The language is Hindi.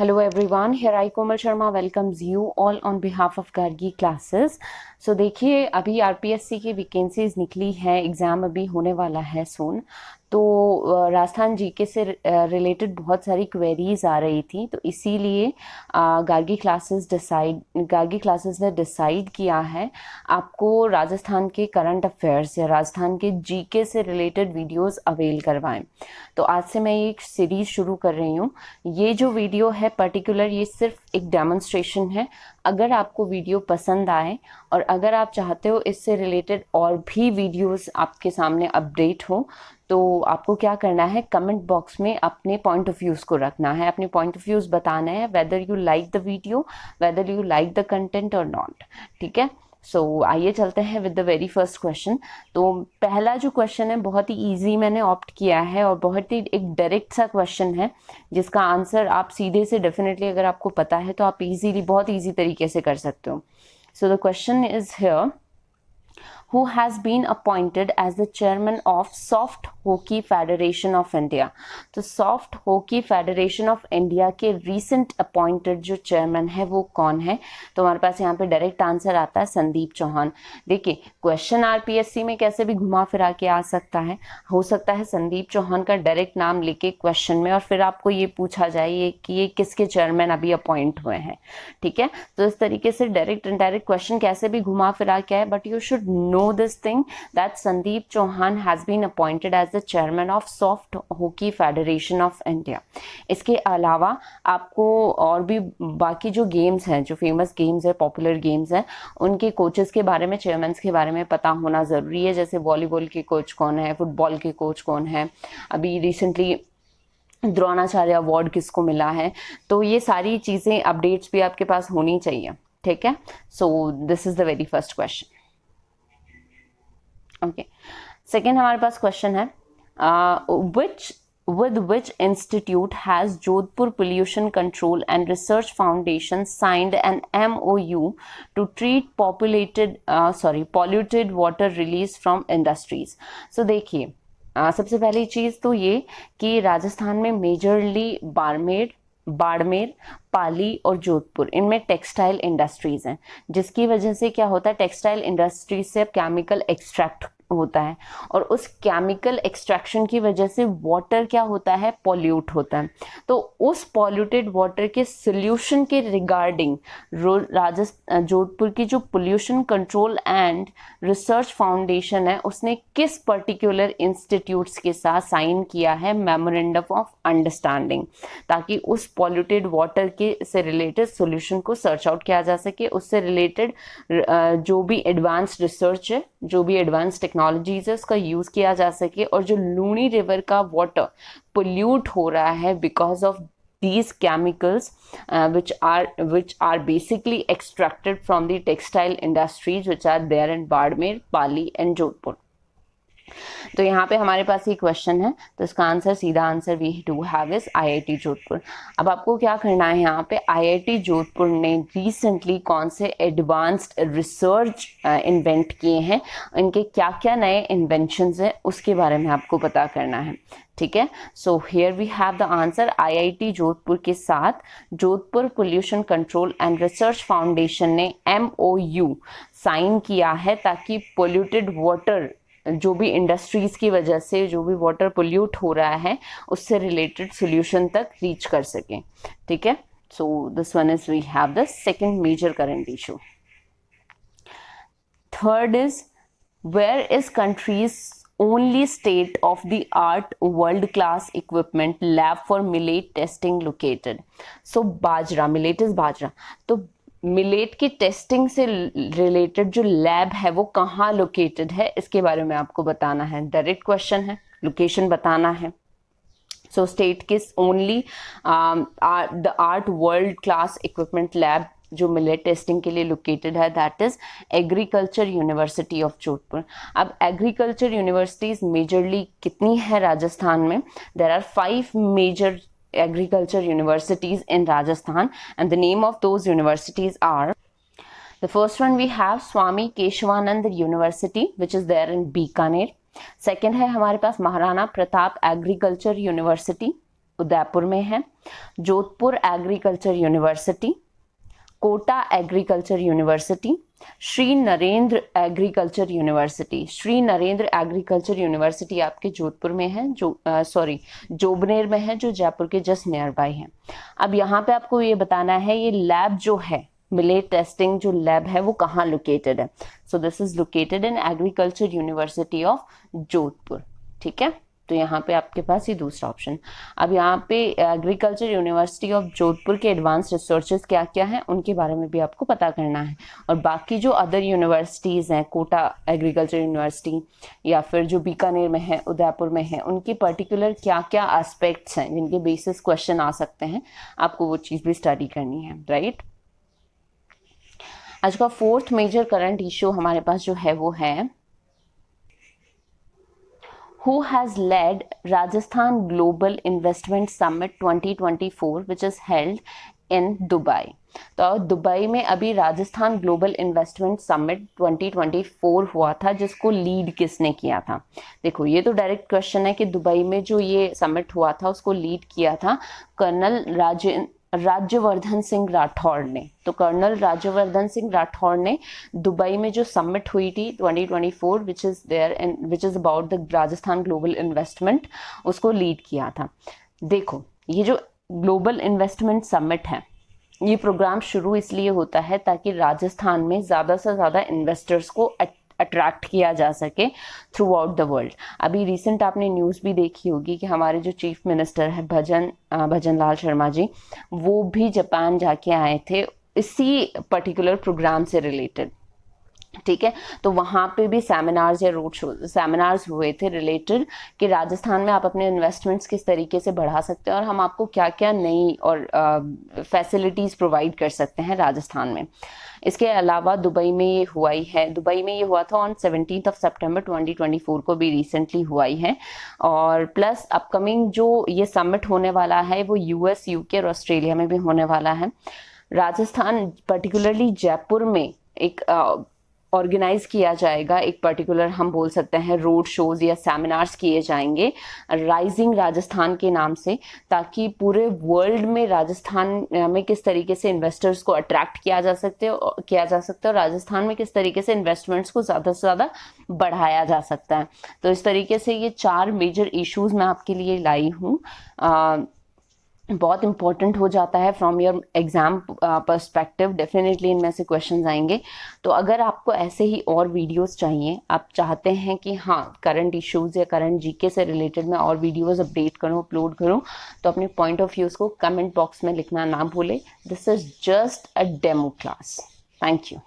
Hello everyone, here I Komal Sharma welcomes you all on behalf of Gargi classes. So देखिए अभी आरपीएससी की वैकेंसीज निकली है, एग्ज़ाम अभी होने वाला है सून। तो राजस्थान जीके से रिलेटेड बहुत सारी क्वेरीज आ रही थी, तो इसीलिए गार्गी क्लासेस ने डिसाइड किया है आपको राजस्थान के करंट अफेयर्स या राजस्थान के जीके से रिलेटेड वीडियोस अवेल करवाएं। तो आज से मैं एक सीरीज़ शुरू कर रही हूँ। ये जो वीडियो है पर्टिकुलर, ये सिर्फ एक डेमोन्स्ट्रेशन है। अगर आपको वीडियो पसंद आए और अगर आप चाहते हो इससे रिलेटेड और भी वीडियोस आपके सामने अपडेट हो, तो आपको क्या करना है, कमेंट बॉक्स में अपने पॉइंट ऑफ व्यूज़ को रखना है, अपने पॉइंट ऑफ व्यूज़ बताना है, whether you like the video, whether you like the content और नॉट। ठीक है, सो आइए चलते हैं with the very first question. तो पहला जो क्वेश्चन है बहुत ही इजी मैंने ऑप्ट किया है और बहुत ही एक डायरेक्ट सा क्वेश्चन है जिसका आंसर आप सीधे से डेफिनेटली अगर आपको पता है तो आप इजीली, बहुत इजी तरीके से कर सकते हो। So the question is here, who has been appointed as the chairman of Soft Hockey Federation of India। तो Soft Hockey Federation of India के recent appointed जो chairman है वो कौन है? तो हमारे पास यहाँ पे डायरेक्ट आंसर आता है संदीप चौहान। देखिए क्वेश्चन आरपीएससी में कैसे भी घुमा फिरा के आ सकता है, हो सकता है संदीप चौहान का डायरेक्ट नाम लेके क्वेश्चन में और फिर आपको ये पूछा जाए कि ये किसके चेयरमैन अभी अपॉइंट हुए हैं। ठीक है, तो इस तरीके से डायरेक्ट इनडायरेक्ट क्वेश्चन कैसे भी घुमा फिरा के है, but you should know this thing that Sandeep Chauhan has been appointed as the chairman of Soft Hockey Federation of India। इसके अलावा आपको और भी बाकी जो गेम्स हैं, जो फेमस गेम्स है, पॉपुलर गेम्स हैं, उनके कोचेस के बारे में, चेयरमैन के बारे में पता होना ज़रूरी है। जैसे वॉलीबॉल के कोच कौन है, फुटबॉल के कोच कौन है, अभी रिसेंटली द्रोणाचार्य अवार्ड किसको मिला है, तो ये सारी चीज़ें अपडेट्स भी आपके पास होनी चाहिए। ठीक है, so this is the very first question. Okay, second हमारे पास क्वेश्चन है, with which institute has Jodhpur Pollution Control and Research Foundation signed an MOU to treat polluted water release from industries। So देखिए सबसे पहली चीज़ तो ये कि राजस्थान में मेजरली बाड़मेर, पाली और जोधपुर, इनमें टेक्सटाइल इंडस्ट्रीज हैं, जिसकी वजह से क्या होता है, टेक्सटाइल इंडस्ट्रीज से केमिकल एक्सट्रैक्ट होता है और उस केमिकल एक्सट्रैक्शन की वजह से वाटर क्या होता है, पॉल्यूट होता है। तो उस पॉल्यूटेड वाटर के सोल्यूशन के रिगार्डिंग जोधपुर की जो pollution control and research foundation है, उसने किस पर्टिकुलर इंस्टीट्यूट्स के साथ साइन किया है मेमोरेंडम ऑफ अंडरस्टैंडिंग, ताकि उस पॉल्यूटेड वाटर के से रिलेटेड सोल्यूशन को सर्च आउट किया जा सके, उससे रिलेटेड जो भी एडवांस रिसर्च है, जो भी एडवांस टेक्नोलॉजीज है, उसका यूज किया जा सके, और जो लूनी रिवर का वाटर पोल्यूट हो रहा है because of these chemicals which are basically extracted from the textile industries which are there in Badmer, Pali and Jodhpur। तो यहाँ पे हमारे पास ये क्वेश्चन है, तो इसका आंसर, सीधा answer we do have is IIT Jodhpur. अब आपको क्या करना है, यहाँ पे आईआईटी जोधपुर ने रिसेंटली कौन से एडवांस्ड रिसर्च इन्वेंट किए हैं, इनके क्या क्या नए इन्वेंशंस हैं, उसके बारे में आपको पता करना है। ठीक है, so here we have the answer. IIT Jodhpur के साथ Jodhpur pollution control and research foundation ने MOU साइन किया है ताकि पोल्यूटेड वाटर, जो भी इंडस्ट्रीज की वजह से जो भी वाटर पोल्यूट हो रहा है, उससे रिलेटेड सोल्यूशन तक रीच कर सकें। ठीक है, so this one is we have the second major current issue. Third is, where is countries only state of the art world class equipment lab for millet testing located। so bajra, millet is बाजरा, तो मिलेट की टेस्टिंग से रिलेटेड जो लैब है वो कहाँ लोकेटेड है, इसके बारे में आपको बताना है। डायरेक्ट क्वेश्चन है, लोकेशन बताना है। सो स्टेट किस only the art world class equipment lab जो मिलेट टेस्टिंग के लिए लोकेटेड है, that is agriculture university of Jodhpur. अब एग्रीकल्चर यूनिवर्सिटीज मेजरली कितनी है राजस्थान में? There are 5 major agriculture universities in Rajasthan, and the name of those universities are, the first one we have Swami Keshavanand University which is there in Bikaner। second है हमारे पास महाराणा प्रताप एग्रीकल्चर यूनिवर्सिटी उदयपुर में है, Jodhpur agriculture university, Kota agriculture university, Shri Narendra agriculture university. Shri Narendra agriculture university आपके जोधपुर में है, जोबनेर में है, जो जयपुर के जस्ट नियर बाय है। अब यहाँ पे आपको ये बताना है ये लैब जो है, मिलेट टेस्टिंग जो लैब है वो कहाँ लोकेटेड है। So this is located in agriculture university of Jodhpur. ठीक है, तो यहाँ पे आपके पास ये दूसरा ऑप्शन। अब यहाँ पे एग्रीकल्चर यूनिवर्सिटी ऑफ जोधपुर के एडवांस रिसर्चेस क्या क्या हैं उनके बारे में भी आपको पता करना है। और बाकी जो अदर यूनिवर्सिटीज़ हैं, कोटा एग्रीकल्चर यूनिवर्सिटी या फिर जो बीकानेर में है, उदयपुर में है, उनकी पर्टिकुलर क्या क्या एस्पेक्ट्स हैं जिनके बेसिस क्वेश्चन आ सकते हैं, आपको वो चीज़ भी स्टडी करनी है, राइट। आज का फोर्थ मेजर करंट इशू हमारे पास जो है वो है, who has led Rajasthan Global Investment Summit 2024 which is held in Dubai। तो दुबई में अभी राजस्थान ग्लोबल इन्वेस्टमेंट समिट 2024 हुआ था, जिसको लीड किसने किया था। देखो ये तो डायरेक्ट क्वेश्चन है कि दुबई में जो ये समिट हुआ था उसको लीड किया था कर्नल राज्यवर्धन सिंह राठौड़ ने। तो कर्नल राज्यवर्धन सिंह राठौड़ ने दुबई में जो समिट हुई थी 2024 which is about the Rajasthan global investment, उसको लीड किया था। देखो ये जो ग्लोबल इन्वेस्टमेंट समिट है, ये प्रोग्राम शुरू इसलिए होता है ताकि राजस्थान में ज़्यादा से ज़्यादा इन्वेस्टर्स को अट्रैक्ट किया जा सके थ्रू आउट द वर्ल्ड। अभी रिसेंट आपने न्यूज़ भी देखी होगी कि हमारे जो चीफ मिनिस्टर है भजन लाल शर्मा जी, वो भी जापान जाके आए थे इसी पर्टिकुलर प्रोग्राम से रिलेटेड। ठीक है, तो वहाँ पे भी सेमिनार्स या रोड शो सेमिनार्स हुए थे रिलेटेड कि राजस्थान में आप अपने इन्वेस्टमेंट्स किस तरीके से बढ़ा सकते हैं और हम आपको क्या क्या नई और फैसिलिटीज़ प्रोवाइड कर सकते हैं राजस्थान में। इसके अलावा दुबई में ये हुआ ही है, दुबई में ये हुआ था ऑन 17 सितंबर 2024 को भी रिसेंटली हुआ ही है। और प्लस अपकमिंग जो ये समिट होने वाला है वो US, UK और ऑस्ट्रेलिया में भी होने वाला है। राजस्थान पर्टिकुलरली जयपुर में एक ऑर्गेनाइज किया जाएगा, एक पर्टिकुलर हम बोल सकते हैं रोड शोज या सेमिनार्स किए जाएंगे राइजिंग राजस्थान के नाम से, ताकि पूरे वर्ल्ड में राजस्थान में किस तरीके से इन्वेस्टर्स को अट्रैक्ट किया जा सकते है और राजस्थान में किस तरीके से इन्वेस्टमेंट्स को ज़्यादा से ज़्यादा बढ़ाया जा सकता है। तो इस तरीके से ये 4 मेजर इश्यूज मैं आपके लिए लाई हूँ। बहुत इंपॉर्टेंट हो जाता है from your exam perspective, definitely इनमें से क्वेश्चंस आएंगे। तो अगर आपको ऐसे ही और वीडियोस चाहिए, आप चाहते हैं कि हाँ करंट इश्यूज या करंट जीके से रिलेटेड मैं और वीडियोस अपडेट करूँ, अपलोड करूँ, तो अपने पॉइंट ऑफ व्यूज को कमेंट बॉक्स में लिखना ना भूले। This is just a demo class. Thank you.